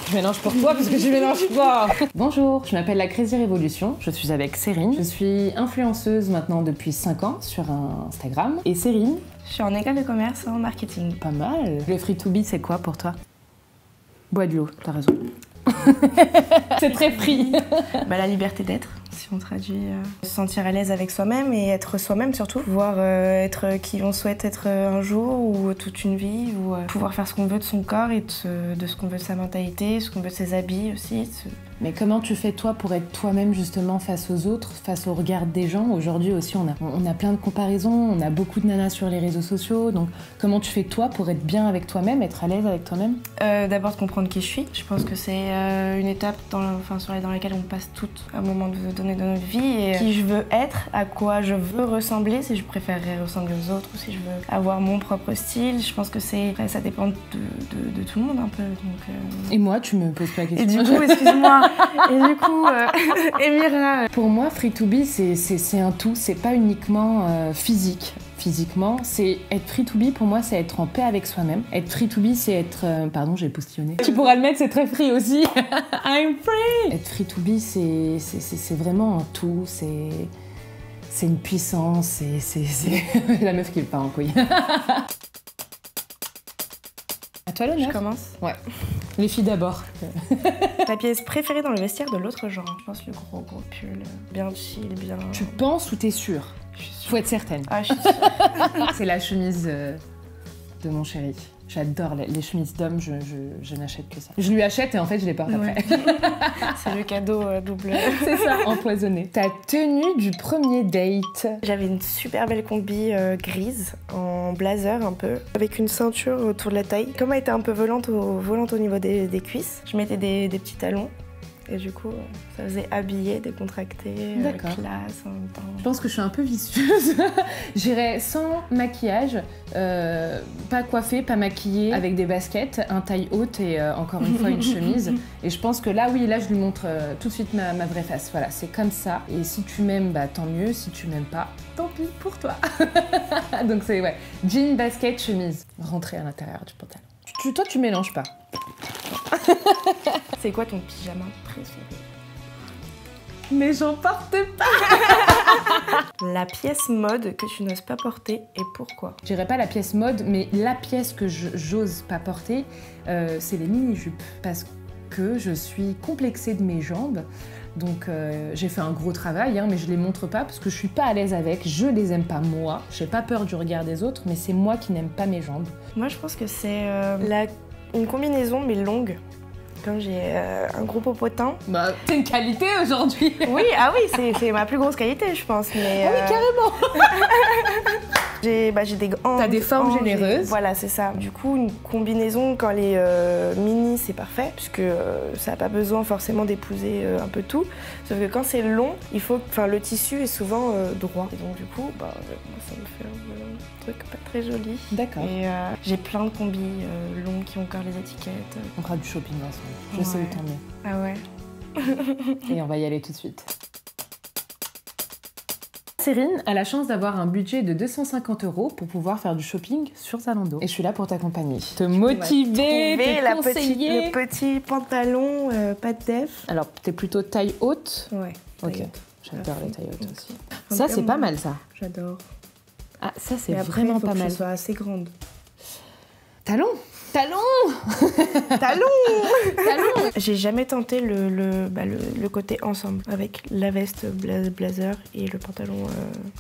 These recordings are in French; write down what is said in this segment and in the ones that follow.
Je mélange pour toi parce que je mélange pas. Bonjour, je m'appelle la Crazy Révolution, je suis avec Cérine. Je suis influenceuse maintenant depuis 5 ans sur Instagram. Et Cérine? Je suis en école de commerce en marketing. Pas mal. Le free-to-be, c'est quoi pour toi? Bois de l'eau, t'as raison. C'est très free. La liberté d'être, si on traduit. Se sentir à l'aise avec soi-même et être soi-même surtout. Pouvoir être qui on souhaite être un jour ou toute une vie. Ou pouvoir faire ce qu'on veut de son corps et de ce qu'on veut de sa mentalité, ce qu'on veut de ses habits aussi. Mais comment tu fais toi pour être toi-même justement face aux autres, face au regard des gens? Aujourd'hui aussi on a plein de comparaisons, on a beaucoup de nanas sur les réseaux sociaux, donc comment tu fais toi pour être bien avec toi-même, être à l'aise avec toi-même? D'abord de comprendre qui je suis. Je pense que c'est une étape dans laquelle on passe toutes à un moment donné de notre vie et qui je veux être, à quoi je veux ressembler, si je préférerais ressembler aux autres ou si je veux avoir mon propre style. Je pense que ça dépend de tout le monde un peu. Donc, Et moi, tu me poses pas la question. Et du coup, excuse-moi. Et du coup, Emira. Pour moi, free-to-be, c'est un tout, c'est pas uniquement physiquement, c'est être free-to-be, pour moi, c'est être en paix avec soi-même. Être free-to-be, c'est être... pardon, j'ai postillonné. Tu pourras le mettre, c'est très free aussi. I'm free. Être free-to-be, c'est vraiment un tout, c'est une puissance, c'est la meuf qui le part en couille. À toi l'honneur. Je commence. Ouais. Les filles d'abord. Ta pièce préférée dans le vestiaire de l'autre genre? Je pense le gros pull, bien chill, bien... Tu penses ou t'es sûre? Faut être certaine. Ah, je suis sûre. C'est la chemise de mon chéri. J'adore les chemises d'homme, je n'achète que ça. Je lui achète et en fait je les porte après. C'est le cadeau double. C'est ça, empoisonné. Ta tenue du premier date? J'avais une super belle combi grise, en blazer un peu, avec une ceinture autour de la taille. Comme elle était un peu volante au niveau des cuisses, je mettais des petits talons. Et du coup, ça faisait habillé, décontracté, classe en même temps. Je pense que je suis un peu vicieuse. J'irais sans maquillage, pas coiffée, pas maquillée, avec des baskets, un taille haute et encore une fois une chemise. Et je pense que là, oui, là, je lui montre tout de suite ma vraie face. Voilà, c'est comme ça. Et si tu m'aimes, bah tant mieux. Si tu m'aimes pas, tant pis pour toi. Donc c'est, ouais, jean, basket, chemise. Rentrer à l'intérieur du pantalon. Toi, tu mélanges pas. C'est quoi ton pyjama préféré? Mais j'en porte pas. La pièce mode que tu n'oses pas porter et pourquoi? Je dirais pas la pièce mode, mais la pièce que j'ose pas porter, c'est les mini-jupes. Parce que je suis complexée de mes jambes. Donc j'ai fait un gros travail, hein, mais je les montre pas parce que je suis pas à l'aise avec, je les aime pas moi. J'ai pas peur du regard des autres, mais c'est moi qui n'aime pas mes jambes. Moi je pense que c'est une combinaison mais longue. Comme j'ai un gros popotin. Bah, c'est une qualité aujourd'hui. Oui, ah oui, c'est ma plus grosse qualité, je pense. Mais, oui, carrément. J'ai des grands. T'as des formes généreuses. Voilà, c'est ça. Du coup, une combinaison quand les mini, c'est parfait, puisque ça n'a pas besoin forcément d'épouser un peu tout. Sauf que quand c'est long, le tissu est souvent droit. Et donc du coup, moi, ça me fait un truc pas très joli. D'accord. Et j'ai plein de combis longs qui ont encore les étiquettes. On fera du shopping ensemble. Je sais où t'en es. Ah ouais. Et on va y aller tout de suite. Cérine a la chance d'avoir un budget de 250 € pour pouvoir faire du shopping sur Zalando. Et je suis là pour t'accompagner. Te motiver, te conseiller. Le petit pantalon, pas de def. Alors, t'es plutôt taille haute? Ouais. Ok. J'adore les tailles hautes aussi. Ça, c'est pas mal, ça. J'adore. Ah, ça, c'est vraiment pas mal. Que je sois assez grande. Talons. J'ai jamais tenté le côté ensemble avec la veste blazer et le pantalon.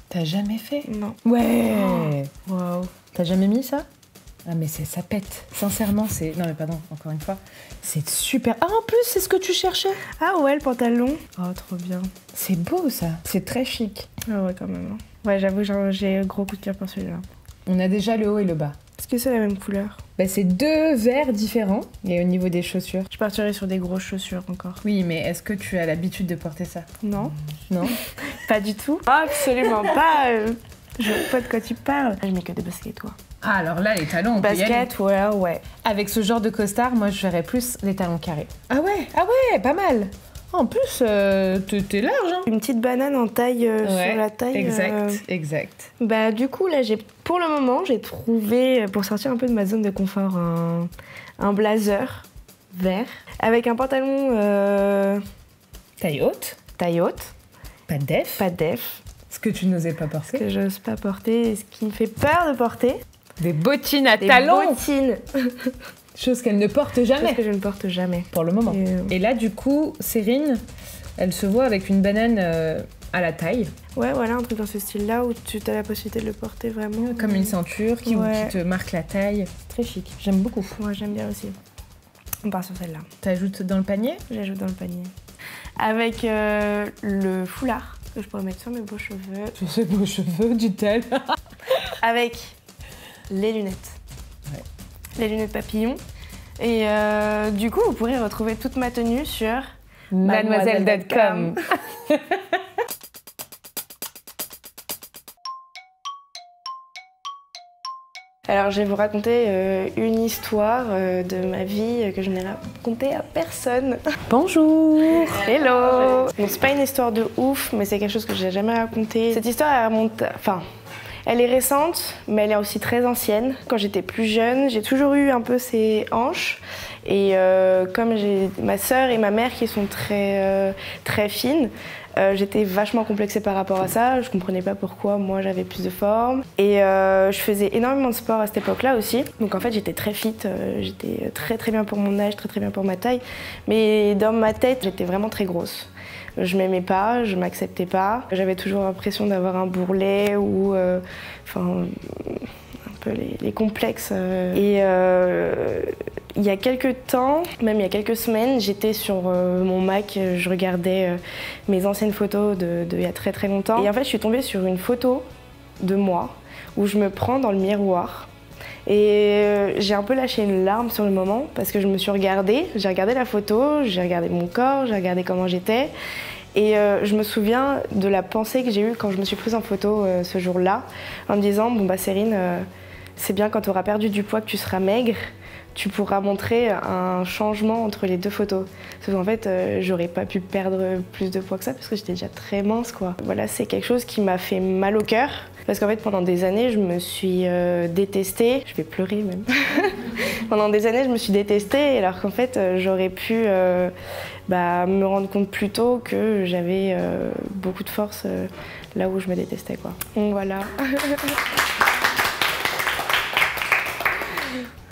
T'as jamais fait? Non. Ouais. Waouh. T'as jamais mis ça? Ah mais ça pète. Sincèrement, c'est... Non mais pardon, encore une fois. C'est super... Ah en plus, c'est ce que tu cherchais? Ah ouais, le pantalon. Oh, trop bien. C'est beau ça. C'est très chic. Ah ouais, quand même. Ouais, j'avoue, j'ai un gros coup de cœur pour celui-là. On a déjà le haut et le bas. Est-ce que c'est la même couleur? Bah, c'est deux verres différents. Et au niveau des chaussures? Je partirais sur des grosses chaussures encore. Oui, mais est-ce que tu as l'habitude de porter ça? Non. Non? Pas du tout. Absolument pas. Je vois pas de quoi tu parles. Je mets que des baskets, toi. Ah, alors là, les talons, on peut y aller. Basket, ouais. Avec ce genre de costard, moi, je verrais plus les talons carrés. Ah ouais, pas mal. En plus, t'es large, hein. Une petite banane en taille sur la taille. Exact. Bah du coup là, pour le moment, j'ai trouvé, pour sortir un peu de ma zone de confort, un blazer vert, avec un pantalon Taille haute. taille haute, Pas de def. pas de def, Ce que tu n'osais pas ce porter. que j'ose pas porter et ce qui me fait peur de porter. Des bottines à Des talons. bottines, Chose qu'elle ne porte chose jamais. que je ne porte jamais. Pour le moment. Et, Et là, du coup, Cérine, elle se voit avec une banane à la taille, ouais, voilà, un truc dans ce style-là où tu as la possibilité de le porter vraiment. comme une ceinture qui Ouais. te marque la taille. Très chic. J'aime beaucoup. Moi, j'aime bien aussi. On part sur celle-là. T'ajoutes dans le panier. J'ajoute dans le panier. Avec le foulard que je pourrais mettre sur mes beaux cheveux. Sur ses beaux cheveux, du tel. Avec les lunettes. Ouais. Les lunettes papillons. Et du coup, vous pourrez retrouver toute ma tenue sur Mademoiselle.com. Alors, je vais vous raconter une histoire de ma vie que je n'ai racontée à personne. Bonjour. Hello. Donc, c'est pas une histoire de ouf, mais c'est quelque chose que j'ai jamais raconté. Cette histoire, elle remonte... Enfin, elle est récente, mais elle est aussi très ancienne. Quand j'étais plus jeune, j'ai toujours eu un peu ces hanches. Et comme j'ai ma sœur et ma mère qui sont très fines, j'étais vachement complexée par rapport à ça. Je comprenais pas pourquoi moi j'avais plus de forme. Et je faisais énormément de sport à cette époque-là aussi. Donc en fait j'étais très fit, j'étais très bien pour mon âge, très bien pour ma taille. Mais dans ma tête, j'étais vraiment très grosse. Je m'aimais pas, je m'acceptais pas. J'avais toujours l'impression d'avoir un bourrelet ou un peu les complexes. Et il y a quelques temps, même il y a quelques semaines, j'étais sur mon Mac, je regardais mes anciennes photos de il y a très longtemps. Et en fait, je suis tombée sur une photo de moi où je me prends dans le miroir. Et j'ai un peu lâché une larme sur le moment parce que je me suis regardée, j'ai regardé la photo, j'ai regardé mon corps, j'ai regardé comment j'étais. Et je me souviens de la pensée que j'ai eue quand je me suis prise en photo ce jour-là, en me disant, bon bah Cérine, c'est bien quand tu auras perdu du poids que tu seras maigre, tu pourras montrer un changement entre les deux photos. Sauf qu'en fait, j'aurais pas pu perdre plus de poids que ça parce que j'étais déjà très mince, quoi. Voilà, c'est quelque chose qui m'a fait mal au cœur. Parce qu'en fait, pendant des années, je me suis détestée. Je vais pleurer même. Pendant des années, je me suis détestée, alors qu'en fait, j'aurais pu me rendre compte plus tôt que j'avais beaucoup de force là où je me détestais, quoi. Donc voilà.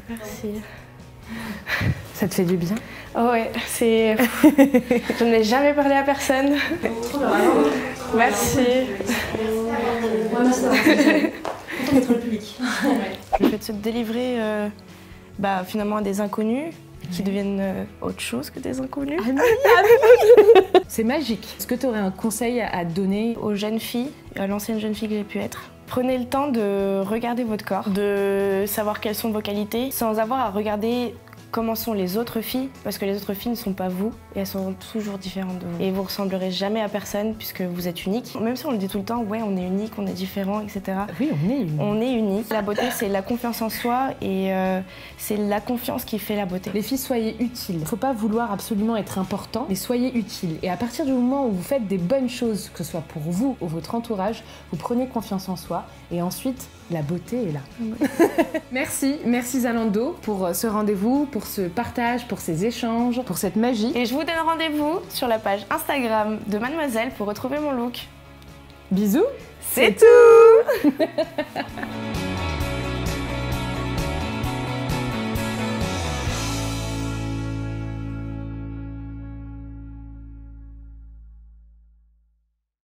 Merci. Ça te fait du bien? Oh ouais, c'est... Je n'ai jamais parlé à personne. Merci. Être le public. Le fait de se délivrer finalement à des inconnus qui deviennent autre chose que des inconnus. C'est magique. Est-ce que tu aurais un conseil à donner Aux jeunes filles, à l'ancienne jeune fille que j'ai pu être, prenez le temps de regarder votre corps, de savoir quelles sont vos qualités, sans avoir à regarder comment sont les autres filles, parce que les autres filles ne sont pas vous et elles sont toujours différentes de vous. Et vous ressemblerez jamais à personne puisque vous êtes unique. Même si on le dit tout le temps, ouais, on est unique, on est différent, etc. Oui, on est unique. On est unique. La beauté, c'est la confiance en soi et c'est la confiance qui fait la beauté. Les filles, soyez utiles. Faut pas vouloir absolument être important, mais soyez utiles. Et à partir du moment où vous faites des bonnes choses, que ce soit pour vous ou votre entourage, vous prenez confiance en soi et ensuite, la beauté est là. Merci Zalando pour ce rendez-vous, pour ce partage, pour ces échanges, pour cette magie. Et je vous donne rendez-vous sur la page Instagram de Mademoiselle pour retrouver mon look. Bisous. C'est tout.